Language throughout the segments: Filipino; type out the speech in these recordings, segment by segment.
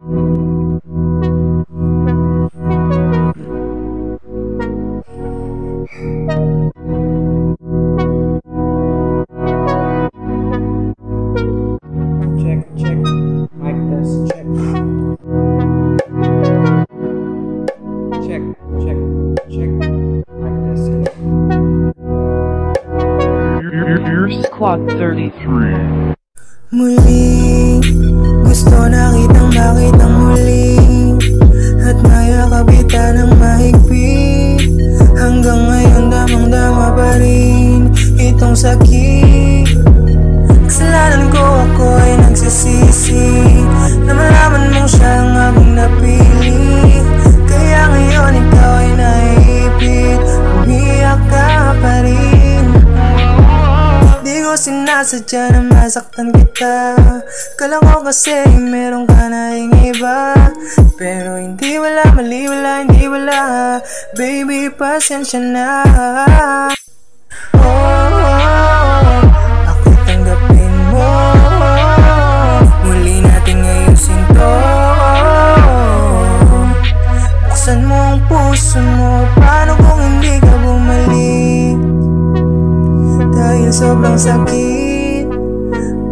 Check, mic test, check. Check, mic test. You're Squad 33. Muli, gusto na kitang makitang muli, at mayakap kita ng mahigpit. Hanggang ngayon damang-dama pa rin itong sakit. Kasalanan ko, ako ay nagsisisi na malaman mo siya ang aking napili. Kaya ngayon ikaw ay naiipit, umiyak ka pa rin. Di ko sinasadya na masaktan kita, kala ko kasi meron ka na iba. Pero hindi wala, mali wala, hindi wala. Baby, pasensya na. Ako'y tanggapin mo, muli natin ayusin to. Buksan mo ang puso mo, paano kung hindi ka bumalik? Dahil sobrang sakit,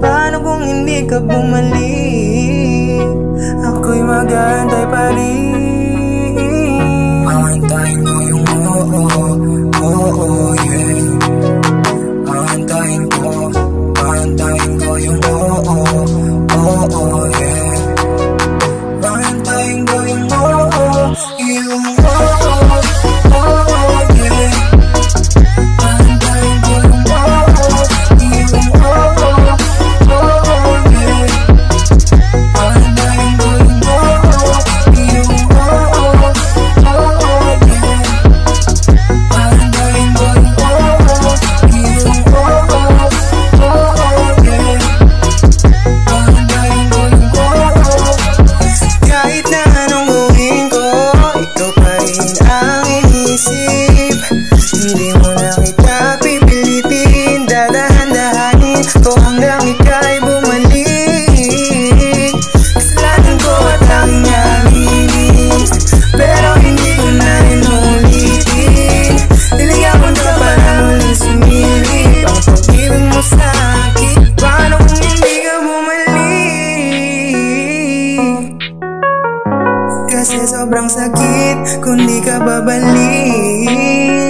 paano kung hindi ka bumalik? Ako'y mag-aantay pa rin. Aantayin ko yung yeah. Aantayin ko yung yeah. Aantayin ko yung hindi mo na kita pipilitin, dadahan-dahanin ko hanggang ika'y bumalik. Kasalanan ko at aking aminin, pero hindi ko na rin ulitin. Niligawan ka pa na muling sumilip ang pag-ibig mo sa akin. Paano kung hindi ka bumalik? Kasi sobrang sakit kung di ka babalik.